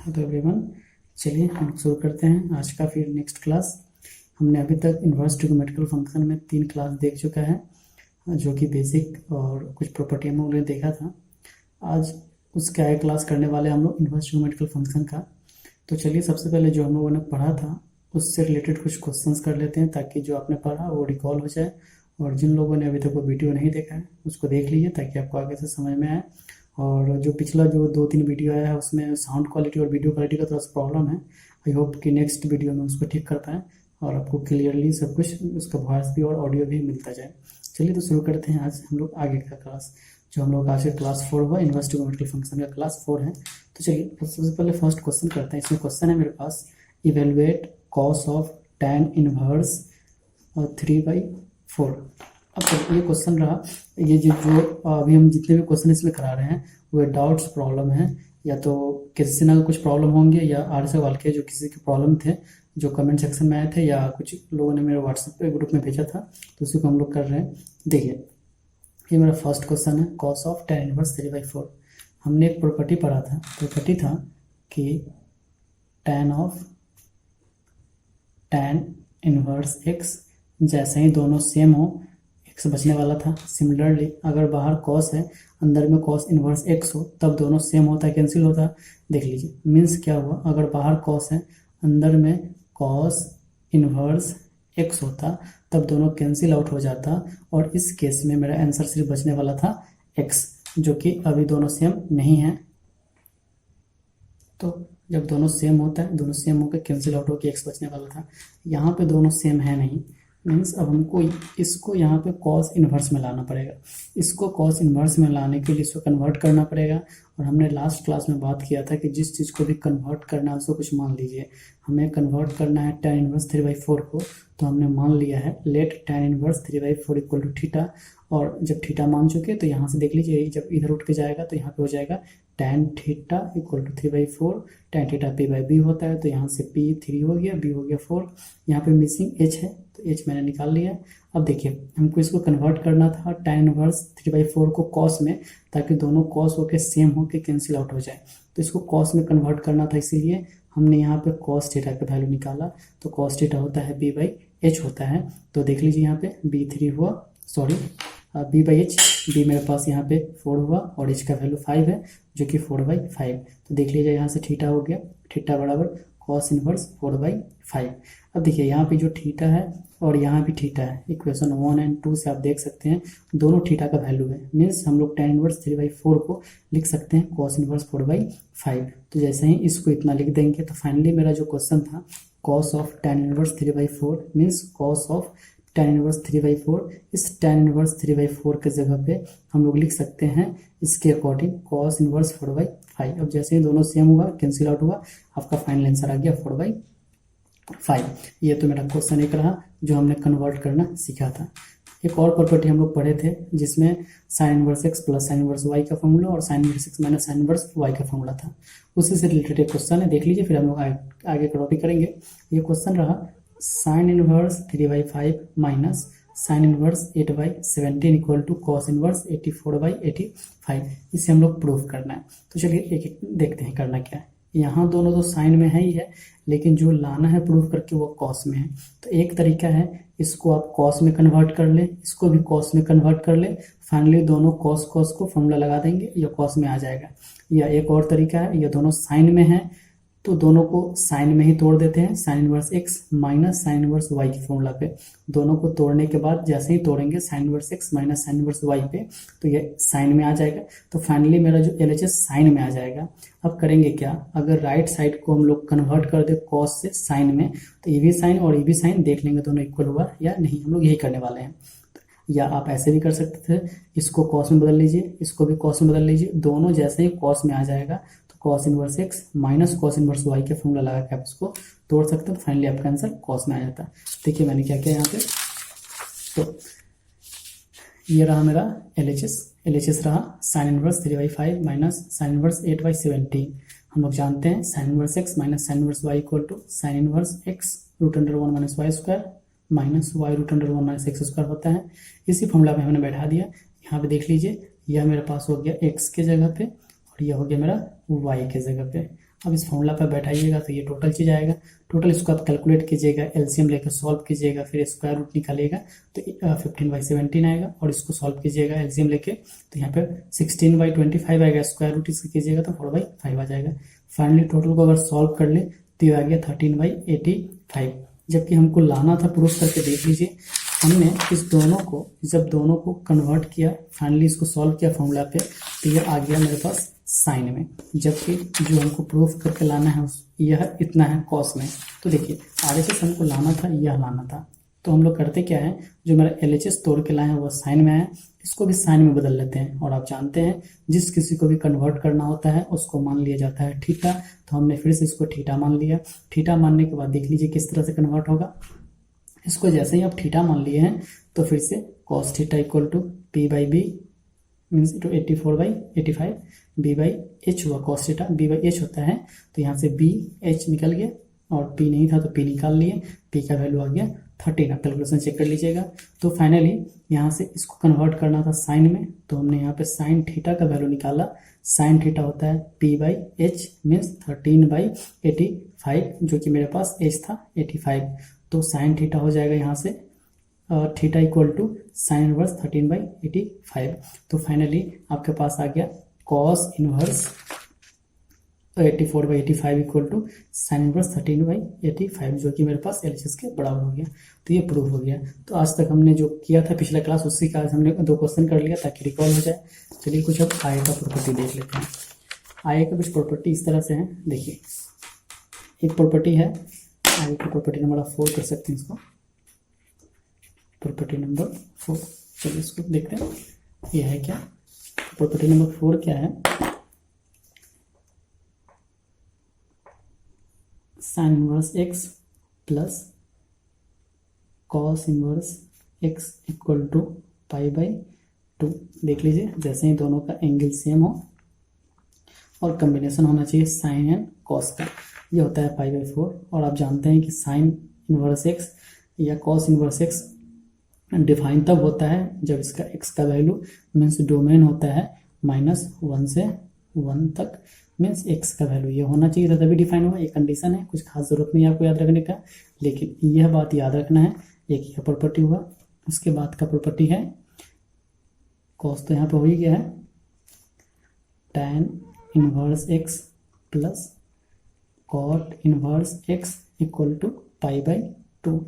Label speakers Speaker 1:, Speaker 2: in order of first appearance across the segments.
Speaker 1: तो एवरीवन, चलिए हम शुरू करते हैं आज का फिर नेक्स्ट क्लास। हमने अभी तक इन्वर्स ट्रिग्नोमेट्रिकल फंक्शन में 3 क्लास देख चुका है, जो कि बेसिक और कुछ प्रॉपर्टी हम लोगों ने देखा था। आज उसका आगे क्लास करने वाले हम लोग इन्वर्स ट्रिग्नोमेट्रिकल फंक्शन का। तो चलिए सबसे पहले जो हम लोगों ने पढ़ा था उससे रिलेटेड कुछ क्वेश्चंस कर लेते हैं, ताकि जो आपने पढ़ा वो रिकॉल हो जाए। और जिन लोगों ने अभी तक वो वीडियो नहीं देखा है उसको देख लीजिए, ताकि आपको आगे से समझ में आए। और जो पिछला जो 2-3 वीडियो आया है उसमें साउंड क्वालिटी और वीडियो क्वालिटी का थोड़ा सा प्रॉब्लम है। आई होप कि नेक्स्ट वीडियो में उसको ठीक कर पाएँ और आपको क्लियरली सब कुछ उसका वॉइस भी और ऑडियो भी मिलता जाए। चलिए तो शुरू करते हैं आज हम लोग आगे का क्लास, जो हम लोग आज का क्लास 4 हुआ। इन्वर्स ट्रिग्नोमेट्रिकल फंक्शन का क्लास 4 है। तो चलिए सबसे पहले फर्स्ट क्वेश्चन करते हैं। इसमें क्वेश्चन है मेरे पास, evaluate cos of tan inverse 3/4। अब ये क्वेश्चन रहा, ये जो अभी हम जितने भी क्वेश्चन इसमें करा रहे हैं वो डाउट्स प्रॉब्लम है, या तो किसी ना कुछ प्रॉब्लम होंगे, या आर्य सवाल के जो किसी के प्रॉब्लम थे जो कमेंट सेक्शन में आए थे, या कुछ लोगों ने मेरे व्हाट्सएप पे ग्रुप में भेजा था, तो उसी को हम लोग कर रहे हैं। देखिए ये मेरा फर्स्ट क्वेश्चन है, कॉस ऑफ tan इनवर्स 3/4। हमने एक प्रॉपर्टी पढ़ा था, प्रॉपर्टी था कि tan इनवर्स x, जैसे ही दोनों सेम हो x बचने वाला था। सिमिलरली अगर बाहर cos है अंदर में cos इनवर्स x हो तब दोनों सेम होता है, कैंसिल होता है। देख लीजिए मीन्स क्या हुआ, अगर बाहर cos है अंदर में cos इनवर्स x होता तब दोनों कैंसिल आउट हो जाता, और इस केस में मेरा आंसर सिर्फ बचने वाला था x, जो कि अभी दोनों सेम नहीं है। तो जब दोनों सेम होता है, दोनों सेम होकर कैंसिल आउट होकर x बचने वाला था। यहाँ पे दोनों सेम है नहीं, मीन्स अब हमको इसको यहाँ पे cos इनवर्स में लाना पड़ेगा। इसको cos इनवर्स में लाने के लिए इसको कन्वर्ट करना पड़ेगा। और हमने लास्ट क्लास में बात किया था कि जिस चीज़ को भी कन्वर्ट करना है उसको कुछ मान लीजिए। हमें कन्वर्ट करना है tan इनवर्स 3/4 को, तो हमने मान लिया है let tan inverse 3/4 equal to theta. और जब थीटा मान चुके तो यहाँ से देख लीजिए, जब इधर उठ के जाएगा तो यहाँ पे हो जाएगा tan theta equal to 3/4। tan theta p/b होता है, तो यहाँ से p 3 हो गया, b हो गया 4। यहाँ पे मिसिंग h है तो h मैंने निकाल लिया। अब देखिए हमको इसको कन्वर्ट करना था tan इनवर्स 3/4 को cos में, ताकि दोनों cos होके सेम होके कैंसिल आउट हो जाए। तो इसको cos में कन्वर्ट करना था, इसीलिए हमने यहाँ पे cos थीटा का वैल्यू निकाला। तो cos थीटा होता है b/h होता है। तो देख लीजिए यहाँ पे b3 हुआ, सॉरी b/h, b मेरे पास यहाँ पे 4 हुआ और h का वैल्यू 5 है, जो कि 4/5। तो देख लीजिए यहाँ से थीटा हो गया, थीटा बराबर cos इनवर्स 4/5। अब देखिए यहाँ पे जो थीटा है और यहाँ भी थीटा है, इक्वेशन 1 और 2 से आप देख सकते हैं दोनों थीटा का वैल्यू है। मीन्स हम लोग tan इनवर्स 3/4 को लिख सकते हैं cos इनवर्स 4/5। तो जैसे ही इसको इतना लिख देंगे तो फाइनली मेरा जो क्वेश्चन था cos of tan inverse 3/4 means cos of tan inverse 3/4, इस tan इनवर्स 3/4 के जगह पे हम लोग लिख सकते हैं इसके अकॉर्डिंग cos इनवर्स 4/5। अब जैसे ही दोनों सेम हुआ, कैंसिल आउट हुआ, आपका फाइनल आंसर आ गया 4/5। ये तो मेरा क्वेश्चन एक रहा जो हमने कन्वर्ट करना सीखा था। एक और प्रॉपर्टी हम लोग पढ़े थे जिसमें sin inverse x plus sin inverse y का फॉर्मूला और sin inverse x minus sin inverse y का फॉर्मूला था। उसी से रिलेटेड एक क्वेश्चन है, देख लीजिए, फिर हम लोग आगे का टॉपिक करेंगे। ये क्वेश्चन रहा, sin inverse 3/5 minus sin inverse 8/17 equal to cos inverse 84/85। इसे हम लोग प्रूफ करना है। तो चलिए एक एक देखते हैं करना क्या है। यहाँ दोनों तो साइन में है ही है, लेकिन जो लाना है प्रूफ करके वो कॉस में है। तो एक तरीका है, इसको आप कॉस में कन्वर्ट कर ले, इसको भी कॉस में कन्वर्ट कर ले, फाइनली दोनों कॉस कॉस को फॉर्मूला लगा देंगे, या कॉस में आ जाएगा। या एक और तरीका है, ये दोनों साइन में है तो दोनों को साइन में ही तोड़ देते हैं, sign inverse x minus sine inverse y की फॉर्मूला पे। दोनों को तोड़ने के बाद जैसे ही तोड़ेंगे sign inverse x minus sine inverse y पे, तो ये साइन में आ जाएगा। तो फाइनली मेरा जो LHS साइन में आ जाएगा। अब करेंगे क्या, अगर राइट साइड को हम लोग कन्वर्ट कर दे कॉस से साइन में, तो ये भी साइन और ये भी साइन देख लेंगे दोनों इक्वल हुआ या नहीं, हम लोग यही करने वाले हैं। या आप ऐसे भी कर सकते थे, इसको कॉस में बदल लीजिए, इसको भी कॉस में बदल लीजिए, दोनों जैसे ही कॉस में आ जाएगा cos inverse x minus cos inverse y के फॉर्मूला लगा के आप इसको तोड़ सकते हैं। तो फाइनली आपका आंसर cos में आ जाता है। देखिए मैंने क्या किया यहाँ पे, तो ये रहा मेरा LHS रहा sin inverse 3/5 minus sin inverse 8/17। हम लोग जानते हैं sin inverse x minus sin inverse y equal to sin inverse x √1 minus y square minus y √1 minus x square होता है। इसी फॉर्मूला में हमने बैठा दिया। यहाँ पे देख लीजिए, यह मेरे पास हो गया x के जगह पे और यह हो गया मेरा वाई के जगह पे। अब इस फॉर्मूला पर बैठाइएगा तो ये टोटल चीज आएगा। टोटल इसको आप कैलकुलेट कीजिएगा, एलसीएम लेकर सॉल्व कीजिएगा, फिर स्क्वायर रूट निकालिएगा तो 15/17 आएगा, और इसको सॉल्व कीजिएगा एलसीएम लेके तो यहाँ पे 16/25 आएगा, स्क्वायर रूट इसका कीजिएगा तो 4/5 आ जाएगा। फाइनली टोटल को अगर सॉल्व कर ले तो ये आ गया 13/85। जबकि हमको लाना था, प्रूफ करके देख लीजिए, हमने इस दोनों को जब दोनों को कन्वर्ट किया, फाइनली इसको सॉल्व किया फॉर्मूला पे, तो ये आ गया मेरे पास साइन में, जबकि जो हमको प्रूफ करके लाना है यह इतना है कॉस में। तो देखिए आरएचएस हमको लाना था, यह लाना था, तो हम लोग करते क्या है, जो मेरा एलएचएस तोड़ के लाए हैं वह साइन में है, इसको भी साइन में बदल लेते हैं। और आप जानते हैं जिस किसी को भी कन्वर्ट करना होता है उसको मान लिया जाता है थीटा, तो हमने फिर से इसको थीटा मान लिया। थीटा मानने के बाद देख लीजिए किस तरह से कन्वर्ट होगा। इसको जैसे ही आप थीटा मान लिए हैं तो फिर से cos theta equal to P/B means 84/85, B/H हुआ, कॉस थीटा B/H होता है, तो यहाँ से BH निकल गया और P नहीं था तो P निकाल लिए, P का वैल्यू आ गया 13। आप कैलकुलेशन चेक कर लीजिएगा। तो फाइनली यहाँ से इसको कन्वर्ट करना था साइन में, तो हमने यहाँ पे साइन थीटा का वैल्यू निकाला। साइन थीटा होता है P/H मीन्स 13/85, जो कि मेरे पास H था 85, तो साइन थीटा हो जाएगा यहाँ से theta equal to sine inverse 13/85। तो फाइनली आपके पास आ गया cos inverse 84/85 equal to sine inverse 13/85, जो कि मेरे पास एलएचएस के बराबर हो गया। तो ये प्रूफ हो गया। तो आज तक हमने जो किया था पिछला क्लास, उसी का आज हमने 2 क्वेश्चन कर लिया ताकि रिकॉल हो जाए। चलिए कुछ अब आय का प्रॉपर्टी देख लेते हैं। आय का कुछ प्रॉपर्टी इस तरह से है, देखिए एक प्रॉपर्टी है आय की, प्रॉपर्टी नंबर 4 कर सकते हैं इसको, प्रॉपर्टी नंबर 4। चलिए इसको देखते हैं यह है क्या। प्रॉपर्टी नंबर 4 क्या है, sine inverse x plus cos inverse x equal to π/2। देख लीजिए जैसे ही दोनों का एंगल सेम हो और कॉम्बिनेशन होना चाहिए साइन एंड कॉस का, ये होता है π/4। और आप जानते हैं कि साइन इनवर्स x या कॉस इनवर्स x डिफाइन तब होता है जब इसका x का वैल्यू मीन्स डोमेन होता है -1 से 1 तक, मीन्स x का वैल्यू ये होना चाहिए था तभी डिफाइन हुआ। ये कंडीशन है, कुछ खास जरूरत नहीं है आपको याद रखने का, लेकिन यह बात याद रखना है। एक यह प्रॉपर्टी हुआ, उसके बाद का प्रॉपर्टी है कॉस, तो यहाँ पे हो ही गया है tan inverse x plus cot inverse x equal to π/2।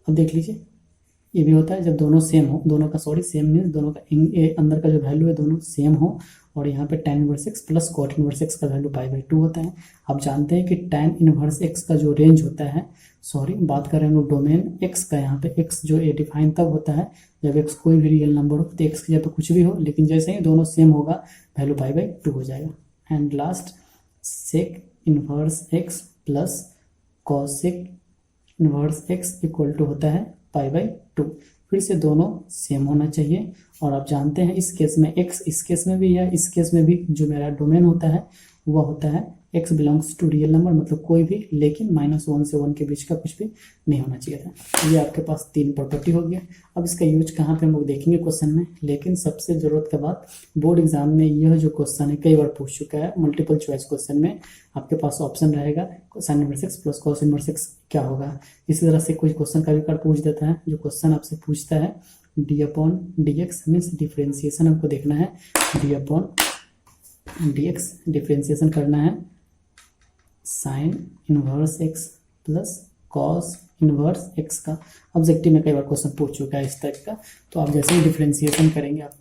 Speaker 1: अब देख लीजिए ये भी होता है जब दोनों सेम हो, दोनों का सेम मीन्स दोनों का अंदर का जो वैल्यू है दोनों सेम हो, और यहाँ पे tan inverse x plus cot inverse x का वैल्यू π/2 होता है। आप जानते हैं कि tan इनवर्स x का जो रेंज होता है, सॉरी बात कर रहे हैं हम लोग डोमेन x का, यहाँ पे x जो डिफाइन तब होता है जब x कोई भी रियल नंबर हो, तो x की जगह पे कुछ भी हो, लेकिन जैसे ही दोनों सेम होगा वैल्यू π/2 हो जाएगा। And last sec inverse x plus cosec inverse x equal to होता है π/2। फिर से दोनों सेम होना चाहिए, और आप जानते हैं इस केस में x, इस केस में भी है, इस केस में भी जो मेरा डोमेन होता है वह होता है x belongs to real number, मतलब कोई भी, लेकिन -1 से 1 के बीच का कुछ भी नहीं होना चाहिए था। ये आपके पास 3 प्रॉपर्टी हो गया। अब इसका यूज कहाँ पे हम लोग देखेंगे क्वेश्चन में, लेकिन सबसे जरूरत का बात, बोर्ड एग्जाम में यह जो क्वेश्चन है कई बार पूछ चुका है, मल्टीपल चॉइस क्वेश्चन में आपके पास ऑप्शन रहेगा sign inverse x plus cos inverse x क्या होगा। इसी तरह से कोई क्वेश्चन कभी कभी पूछ देता है, जो क्वेश्चन आपसे पूछता है d/dx मीन्स डिफ्रेंसिएशन हमको देखना है, d/dx डिफ्रेंसिएशन करना है sine inverse x plus cos inverse x का। ऑब्जेक्टिव में कई बार क्वेश्चन पूछ चुका है इस टाइप का, तो आप जैसे ही डिफ्रेंसिएशन करेंगे आप,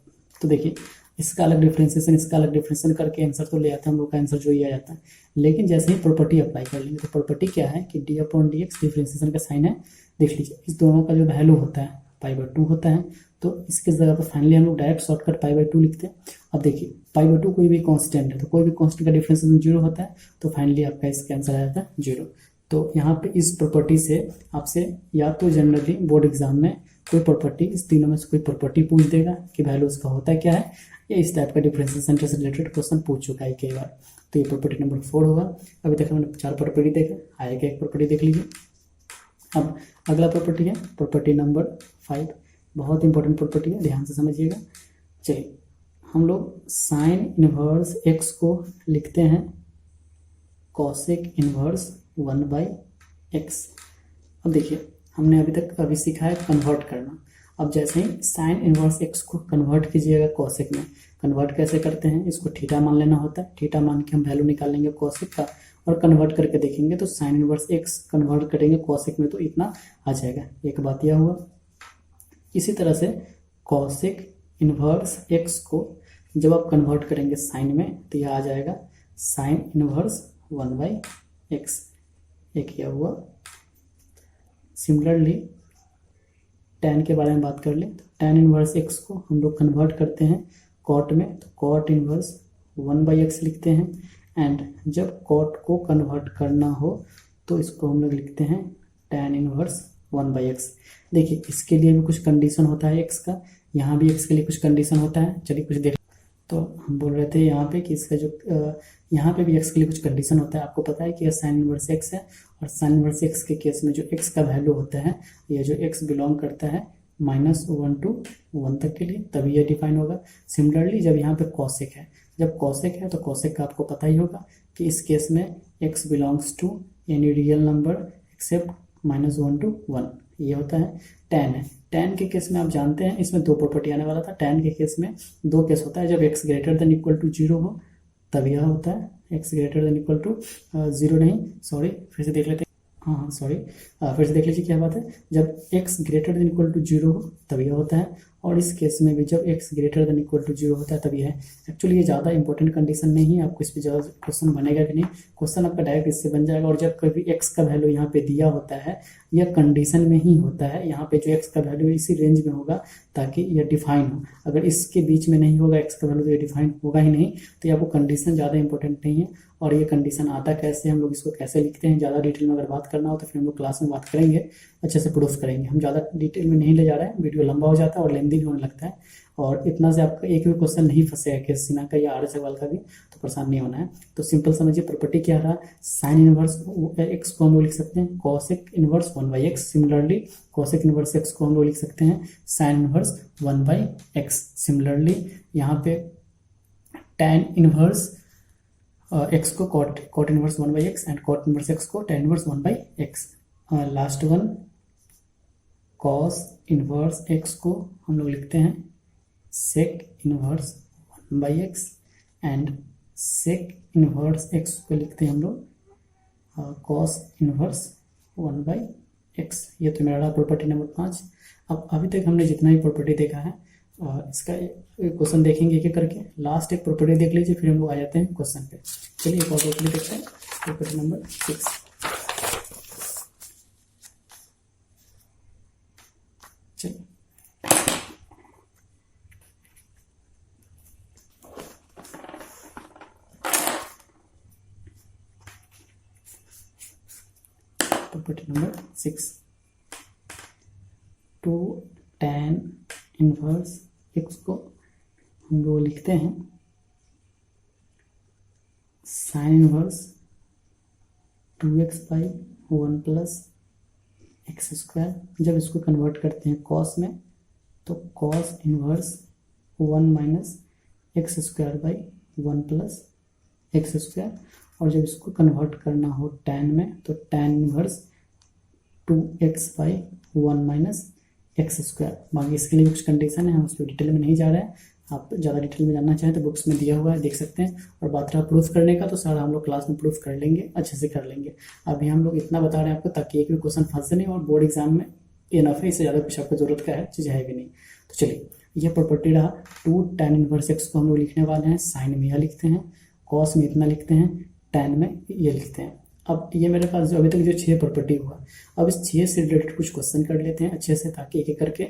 Speaker 1: तो देखिए इसका अलग डिफ्रेंसिएशन, इसका अलग डिफ्रेंसिएशन करके आंसर तो ले आते हैं हम लोग का, आंसर जो ही आ जाता है। लेकिन जैसे ही प्रॉपर्टी अप्लाई कर लेंगे, तो प्रॉपर्टी क्या है कि d/dx डिफ्रेंसिएशन का साइन है। देख लीजिए इस दोनों का जो वैल्यू होता है π/2 होता है, तो इसके जगह पर फाइनली हम लोग डायरेक्ट शॉर्टकट π/2 लिखते हैं। अब देखिए π/2 कोई भी कांस्टेंट है, तो कोई भी कांस्टेंट का डिफरेंशिएशन 0 होता है, तो फाइनली आपका इसका आंसर आ जाता है 0। तो यहाँ पे इस प्रॉपर्टी से आपसे या तो जनरली बोर्ड एग्जाम में कोई प्रॉपर्टी, इस तीनों में से कोई प्रॉपर्टी पूछ देगा कि वैल्यू उसका होता है क्या है, या इस टाइप का डिफरेंशिएशन से रिलेटेड क्वेश्चन पूछ चुका है कई बार। तो ये प्रॉपर्टी नंबर 4 होगा। अभी तक हमने 4 प्रॉपर्टी देखे, आएगा एक प्रॉपर्टी देख लीजिए। अब अगला प्रॉपर्टी है प्रॉपर्टी नंबर 5, बहुत इंपॉर्टेंट प्रॉपर्टी है, ध्यान से समझिएगा। चलिए हम लोग साइन इनवर्स एक्स को लिखते हैं कॉसेक इनवर्स 1/x। अब देखिए हमने अभी सीखा है कन्वर्ट करना। अब जैसे ही साइन इनवर्स एक्स को कन्वर्ट कीजिएगा कॉसेक में, कन्वर्ट कैसे करते हैं, इसको थीटा मान लेना होता है, थीटा मान के हम वैल्यू निकालेंगे कॉसेक का और कन्वर्ट करके देखेंगे तो साइन इनवर्स एक्स कन्वर्ट करेंगे कॉसेक में तो इतना आ जाएगा। एक बात यह हुआ। इसी तरह से कॉसेक इनवर्स एक्स को जब आप कन्वर्ट करेंगे साइन में तो यह आ जाएगा साइन इनवर्स 1/x। एक यह हुआ। सिमिलरली tan के बारे में बात कर लें तो tan इनवर्स x को हम लोग कन्वर्ट करते हैं cot में तो cot इनवर्स 1/x लिखते हैं। एंड जब cot को कन्वर्ट करना हो तो इसको हम लोग लिखते हैं tan इनवर्स 1/x। देखिए इसके लिए भी कुछ कंडीशन होता है x का, यहाँ भी x के लिए कुछ कंडीशन होता है। चलिए कुछ देख। तो हम बोल रहे थे यहाँ पे कि इसका जो यहाँ पे भी x के लिए कुछ कंडीशन होता है। आपको पता है कि यह साइन इनवर्स x है और साइन इनवर्स x के केस में जो x का वैल्यू होता है, यह जो x बिलोंग करता है -1 to 1 तक के लिए, तभी यह डिफाइन होगा। सिमिलरली जब यहाँ पे कॉसेक है, जब कॉसेक है तो कॉसेक का आपको पता ही होगा कि इस केस में x belongs to any real number except -1 to 1, ये होता है। tan है, tan के केस में आप जानते हैं इसमें दो प्रॉपर्टी आने वाला था। tan के केस में दो केस होता है, जब x greater than equal to 0 हो तब यह होता है, x greater than equal to 0 नहीं, सॉरी फिर से देख लेते हैं। हाँ सॉरी, फिर से देख लीजिए क्या बात है। जब x greater than equal to 0 हो तब यह होता है, और इस केस में भी जब x greater than equal to 0 होता है तब यह है। एक्चुअली ये ज़्यादा इंपॉर्टेंट कंडीशन नहीं है, आपको इस पर ज़्यादा क्वेश्चन बनेगा भी नहीं, क्वेश्चन आपका डायरेक्ट इससे बन जाएगा। और जब कभी x का वैल्यू यहाँ पे दिया होता है, यह कंडीशन में ही होता है, यहाँ पे जो x का वैल्यू इसी रेंज में होगा ताकि यह डिफाइन हो। अगर इसके बीच में नहीं होगा x का वैल्यू तो ये डिफाइन होगा ही नहीं। तो ये आपको कंडीशन ज़्यादा इंपॉर्टेंट नहीं है। और ये कंडीशन आता कैसे, हम लोग इसको कैसे लिखते हैं, ज़्यादा डिटेल में अगर बात करना हो तो फिर हम लोग क्लास में बात करेंगे, अच्छे से प्रूफ करेंगे। हम ज़्यादा डिटेल में नहीं ले जा रहे हैं, वीडियो लंबा हो जाता है और लेंदी भी होने लगता है। और इतना से आपका एक भी क्वेश्चन नहीं फंसेगा केस सीमा का या आर सवाल का भी, तो परेशान नहीं होना है। तो सिंपल समझिए प्रॉपर्टी क्या रहा, साइन इनवर्स एक्स को हम लोग लिख सकते हैं cosec inverse 1/x। Similarly cosec inverse x को हम लोग लिख सकते हैं साइन इनवर्स 1/x। सिमिलरली यहाँ पे tan इनवर्स एक्स को cot inverse 1/x and cot inverse x को tan inverse 1/x। Last one cos inverse x को हम लोग लिखते हैं sec inverse 1/x and sec inverse x को लिखते हैं हम लोग कॉस इनवर्स 1/x। ये तो मेरा प्रॉपर्टी नंबर 5। अब अभी तक हमने जितना भी प्रॉपर्टी देखा है इसका क्वेश्चन देखेंगे एक एक करके। लास्ट एक प्रॉपर्टी देख लीजिए फिर हम लोग आ जाते हैं क्वेश्चन पे। चलिए एक और प्रॉपर्टी देखते हैं, प्रॉपर्टी नंबर 6। चलिए property number 6, 2 tan inverse x को हम लोग लिखते हैं साइन इनवर्स 2x/1 + x²। जब इसको कन्वर्ट करते हैं कॉस में तो कॉस इनवर्स 1 - x²/1 + x²। और जब इसको कन्वर्ट करना हो tan में तो tan इनवर्स 2x/1 - x²। बाकी इसके लिए कुछ कंडीशन है, हम उसको डिटेल में नहीं जा रहे हैं। आप ज़्यादा डिटेल में जानना चाहें तो बुक्स में दिया हुआ है, देख सकते हैं। और बात रहा प्रूफ करने का तो सारा हम लोग क्लास में प्रूफ कर लेंगे, अच्छे से कर लेंगे। अभी हम लोग इतना बता रहे हैं आपको ताकि एक भी क्वेश्चन फंसे नहीं, और बोर्ड एग्जाम में इनफ है, इससे ज़्यादा कुछ आपको जरूरत का है चीज़ है भी नहीं। तो चलिए यह प्रॉपर्टी रहा। 2 tan इनवर्स एक्स को हम लोग लिखने वाले हैं साइन में यह लिखते हैं, कॉस में इतना लिखते हैं, tan में ये लिखते हैं। अब ये मेरे पास जो अभी तक जो 6 प्रॉपर्टी हुआ, अब इस 6 से रिलेटेड कुछ क्वेश्चन कर लेते हैं अच्छे से ताकि एक एक करके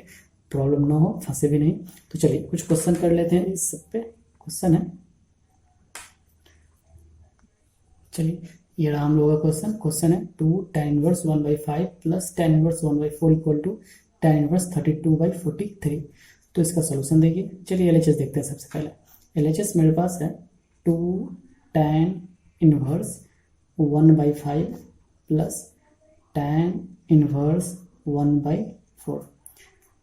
Speaker 1: प्रॉब्लम ना हो, फंसे भी नहीं। तो चलिए कुछ क्वेश्चन कर लेते हैं। इस सब पे क्वेश्चन है, चलिए ये रहा हम लोगों का क्वेश्चन। क्वेश्चन है 2 tan inverse 1/5 + tan inverse 1/4 = tan inverse 32/43। तो इसका सोल्यूशन देखिए। चलिए LHS देखते हैं। सबसे पहले LHS मेरे पास है 2 tan इनवर्स 1/5 + tan इनवर्स 1/4।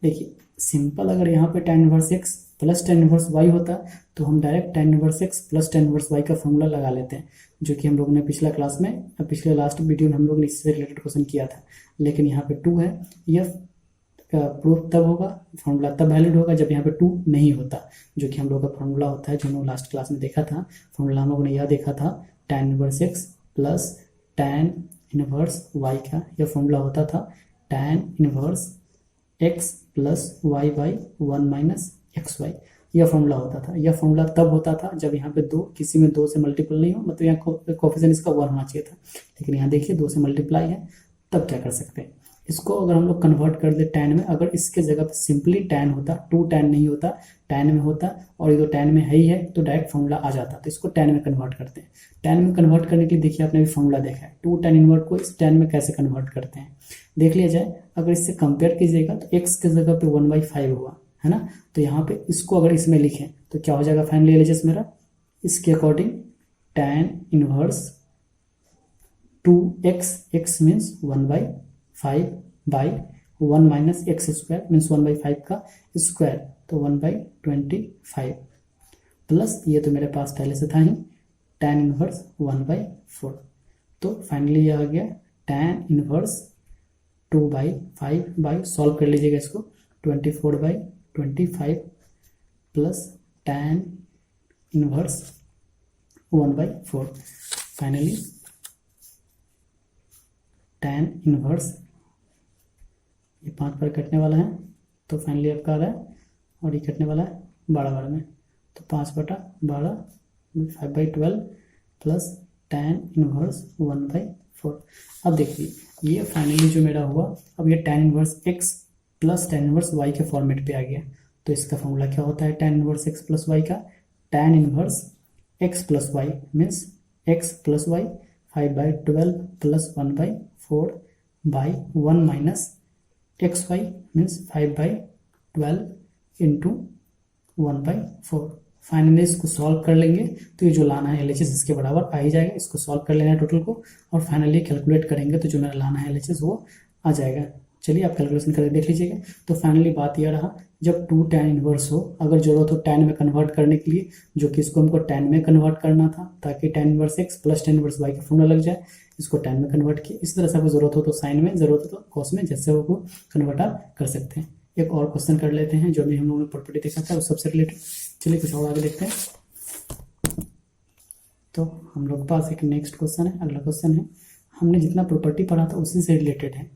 Speaker 1: देखिए सिंपल, अगर यहाँ पे tan inverse x plus tan inverse y होता तो हम direct tan inverse x plus tan inverse y का फॉर्मूला लगा लेते हैं, जो कि हम लोग ने पिछला क्लास में पिछले लास्ट वीडियो में हम लोग ने इससे रिलेटेड क्वेश्चन किया था। लेकिन यहाँ पे 2 है, यह प्रूफ तब होगा, फॉर्मूला तब वैलिड होगा जब यहाँ पे 2 नहीं होता, जो कि हम लोग का फॉर्मूला होता है जो हम लोग लास्ट क्लास में देखा था। फॉर्मूला हम लोगों ने यह देखा था tan inverse x plus tan inverse y का, यह फॉर्मूला होता था tan inverse x plus y by 1 minus XY, यह फॉर्मूला होता था। यह फॉर्मूला तब होता था जब यहाँ पे 2 किसी में 2 से मल्टीपल नहीं हो, मतलब यहाँ कोफिशिएंट इसका 1 होना चाहिए था, लेकिन यहाँ देखिए 2 से मल्टीप्लाई है। तब क्या कर सकते हैं, इसको अगर हम लोग कन्वर्ट कर दे tan में, अगर इसके जगह पे सिंपली tan होता, 2 tan नहीं होता, tan में होता, और ये तो tan में है ही है तो डायरेक्ट फॉर्मूला आ जाता, तो इसको tan में कन्वर्ट करते हैं। tan में कन्वर्ट करने के लिए देखिए आपने भी फॉर्मूला देखा है, 2 tan इनवर्ट को इस tan में कैसे कन्वर्ट करते हैं देख लिया जाए। अगर इससे कंपेयर कीजिएगा तो x के जगह पे 1/5 हुआ है ना, तो यहाँ पे इसको अगर इसमें लिखें तो क्या हो जाएगा फाइनली एलएचएस मेरा, इसके according tan inverse 2x, x means 1/5 by 1 minus x square means 1/5 का स्क्वायर, तो 1/25 प्लस ये तो मेरे पास पहले से था ही tan इनवर्स 1/4, तो फाइनली यह आ गया tan इनवर्स 2/5 बाई, सॉल्व कर लीजिएगा इसको, 24/25 plus tan inverse 1/4, finally tan inverse ये 5 पर कटने वाला है तो फाइनली आपका आ रहा है, और ये कटने वाला है 12 में, तो 5/12 5/12 प्लस tan इनवर्स 1/4। अब देखिए ये फाइनली जो मेरा हुआ, अब ये tan inverse x plus tan inverse y के फॉर्मेट पे आ गया, तो इसका फॉर्मूला क्या होता है tan inverse x plus y का, tan inverse x plus y means x plus y 5/12 plus 1/4 by 1 minus XY means 5/12 into 1/4। Finally इसको सॉल्व कर लेंगे तो ये जो लाना है LHS इसके बराबर आ ही जाएगा, इसको सॉल्व कर लेना है टोटल को, और फाइनली कैलकुलेट करेंगे तो जो मेरा लाना है LHS वो आ जाएगा। चलिए आप कैलकुलेशन करके देख लीजिएगा। तो फाइनली बात यह रहा, जब 2 tan इनवर्स हो, अगर जरूरत हो tan में कन्वर्ट करने के लिए, जो कि इसको हमको tan में कन्वर्ट करना था ताकि tan inverse x plus tan inverse y का फॉर्मूला लग जाए, इसको tan में कन्वर्ट किया। इस तरह से आपको जरूरत हो तो साइन में, जरूरत हो तो कॉस में, जैसे वो कन्वर्ट आप कर सकते हैं। एक और क्वेश्चन कर लेते हैं जो भी हम लोगों ने प्रॉपर्टी देखा था उस सबसे रिलेटेड। चलिए कुछ और आगे देखते हैं। तो हम लोग के पास एक नेक्स्ट क्वेश्चन है, अगला क्वेश्चन है, हमने जितना प्रॉपर्टी पढ़ा था उसी से रिलेटेड है।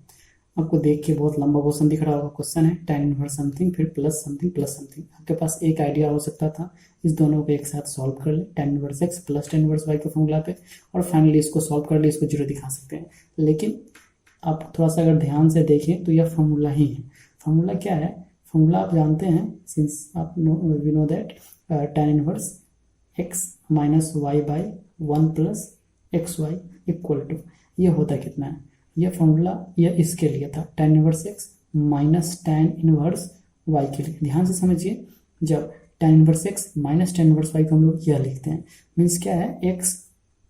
Speaker 1: आपको देख के बहुत लंबा क्वेश्चन दिख रहा होगा। क्वेश्चन है tan इनवर्स समथिंग फिर प्लस समथिंग प्लस समथिंग। आपके पास एक आइडिया हो सकता था, इस दोनों को एक साथ सॉल्व कर ले, tan inverse x plus tan inverse y के फॉर्मूला पे, और फाइनली इसको सॉल्व कर ले, इसको जीरो दिखा सकते हैं। लेकिन आप थोड़ा सा अगर ध्यान से देखें तो यह फॉर्मूला ही है। फॉर्मूला क्या है, फॉर्मूला आप जानते हैं, सिंस आप we know that tan inverse x minus y by 1 plus XY equal to, ये होता कितना है, यह फॉर्मूला यह इसके लिए था tan inverse x minus tan inverse y के लिए। ध्यान से समझिए, जब tan inverse x minus tan inverse y को हम लोग यह लिखते हैं, मीन्स क्या है, x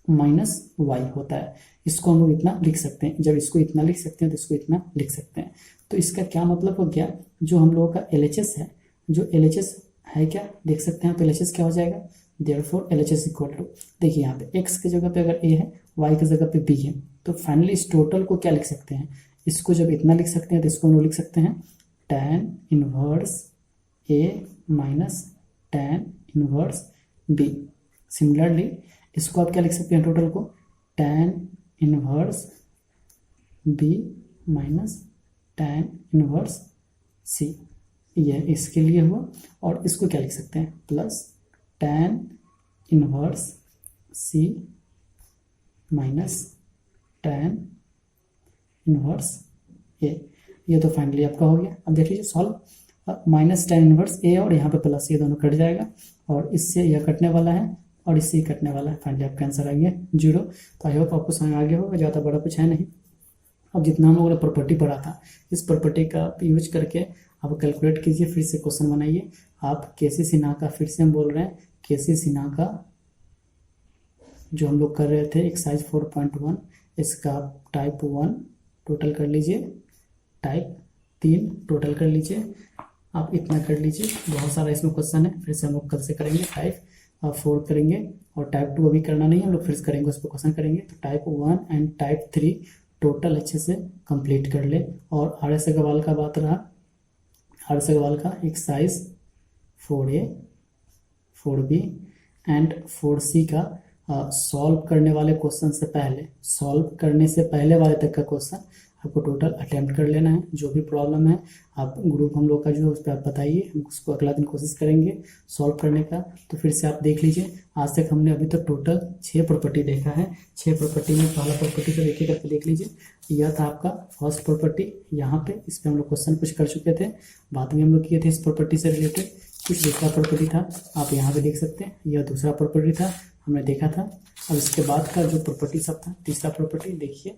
Speaker 1: माइनस y होता है। इसको हम लोग इतना लिख सकते हैं, जब इसको इतना लिख सकते हैं तो इसको इतना लिख सकते हैं। तो इसका क्या मतलब हो गया, जो हम लोगों का LHS है, जो LHS है क्या देख सकते हैं, तो LHS क्या हो जाएगा, देयरफॉर LHS इक्वल टू, देखिए यहाँ पे x की जगह पे अगर a है, y की जगह पे b है, तो फाइनली इस टोटल को क्या लिख सकते हैं, इसको जब इतना लिख सकते हैं तो इसको हम लोग लिख सकते हैं tan inverse a minus tan inverse b। Similarly इसको आप क्या लिख सकते हैं, टोटल को tan inverse b minus tan inverse c, ये इसके लिए हुआ। और इसको क्या लिख सकते हैं, plus tan inverse c minus tan inverse a, ये तो फाइनली आपका हो गया। अब देख लीजिए solve, minus tan inverse a और यहाँ पे प्लस, ये दोनों कट जाएगा, और इससे यह कटने वाला है और इससे ही कटने वाला है। फाइनली आपका आंसर आ गया 0। तो आई होप आपको समझ आ गया होगा, ज़्यादा बड़ा कुछ है नहीं। अब जितना हम लोगों ने प्रॉपर्टी पढ़ा था, इस प्रॉपर्टी का यूज करके आप कैलकुलेट कीजिए, फिर से क्वेश्चन बनाइए। आप केसी सिन्हा का, फिर से हम बोल रहे हैं केसी सिन्हा का जो हम लोग कर रहे थे एक्सरसाइज 4.1, इसका टाइप 1 टोटल कर लीजिए, टाइप 3 टोटल कर लीजिए, आप इतना कर लीजिए, बहुत सारा इसमें क्वेश्चन है, फिर से हम लोग कल से करेंगे। 5 और 4 करेंगे, और टाइप 2 अभी करना नहीं है, हम लोग फिर से करेंगे, उस पर क्वेश्चन करेंगे। तो टाइप 1 एंड टाइप 3 टोटल अच्छे से कंप्लीट कर ले। और आर एस अग्रवाल का बात रहा, आर एस अग्रवाल का exercise 4A 4B and 4C का सॉल्व करने वाले क्वेश्चन से पहले, सॉल्व करने से पहले वाले तक का क्वेश्चन आपको टोटल अटेम्प्ट कर लेना है। जो भी प्रॉब्लम है आप ग्रुप हम लोग का जो है उस पर आप बताइए, हम उसको अगला दिन कोशिश करेंगे सॉल्व करने का। तो फिर से आप देख लीजिए, आज तक हमने अभी तक टोटल 6 प्रॉपर्टी देखा है। 6 प्रॉपर्टी में पहला प्रॉपर्टी को एक एक करके देख लीजिए। यह था आपका फर्स्ट प्रॉपर्टी, यहाँ पे इस पर हम लोग क्वेश्चन कुछ कर चुके थे, बाद में हम लोग किए थे इस प्रॉपर्टी से रिलेटेड। कुछ दूसरा प्रॉपर्टी था, आप यहाँ पे देख सकते हैं, यह दूसरा प्रॉपर्टी था, हमने देखा था। अब इसके बाद का जो प्रॉपर्टी सब था, तीसरा प्रॉपर्टी देखिए,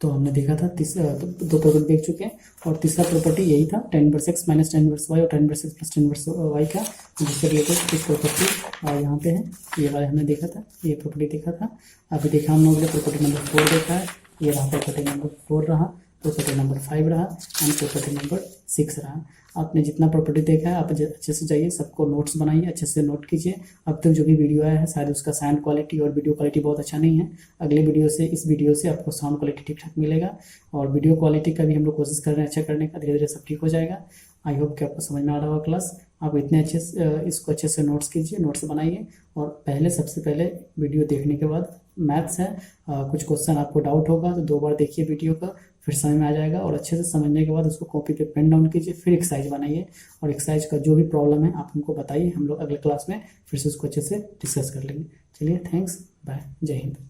Speaker 1: तो हमने देखा था दो प्रॉपर्टी देख चुके हैं। और तीसरा प्रॉपर्टी यही था, tan inverse x minus tan inverse y और tan inverse x plus tan inverse y का, जिससे रिलेटेड कुछ प्रॉपर्टी यहाँ पे है। ये वाला हमने देखा था, ये प्रॉपर्टी देखा था। अभी देखा हम लोग ने प्रॉपर्टी नंबर 4 देखा है, ये रहा प्रॉपर्टी नंबर 4 रहा, प्रॉपर्टी नंबर 5 रहा एंड प्रॉपर्टी नंबर 6 रहा। आपने जितना प्रॉपर्टी देखा है आप अच्छे से जाइए, सबको नोट्स बनाइए, अच्छे से नोट कीजिए। अब तक जो भी वीडियो आया है शायद उसका साउंड क्वालिटी और वीडियो क्वालिटी बहुत अच्छा नहीं है। अगले वीडियो से, इस वीडियो से आपको साउंड क्वालिटी ठीक ठाक मिलेगा, और वीडियो क्वालिटी का भी हम लोग कोशिश कर रहे हैं अच्छा करने का। धीरे धीरे सब ठीक हो जाएगा। आई होप कि आपको समझ में आ रहा होगा क्लास। आप इतने अच्छे से इसको अच्छे से नोट्स कीजिए, नोट्स बनाइए। और पहले, सबसे पहले वीडियो देखने के बाद मैथ्स है, कुछ क्वेश्चन आपको डाउट होगा तो 2 बार देखिए वीडियो का, फिर समझ में आ जाएगा। और अच्छे से समझने के बाद उसको कॉपी पे पेन डाउन कीजिए, फिर एक्सरसाइज बनाइए, और एक्सरसाइज का जो भी प्रॉब्लम है आप हमको बताइए, हम लोग अगले क्लास में फिर से उसको अच्छे से डिस्कस कर लेंगे। चलिए, थैंक्स, बाय, जय हिंद।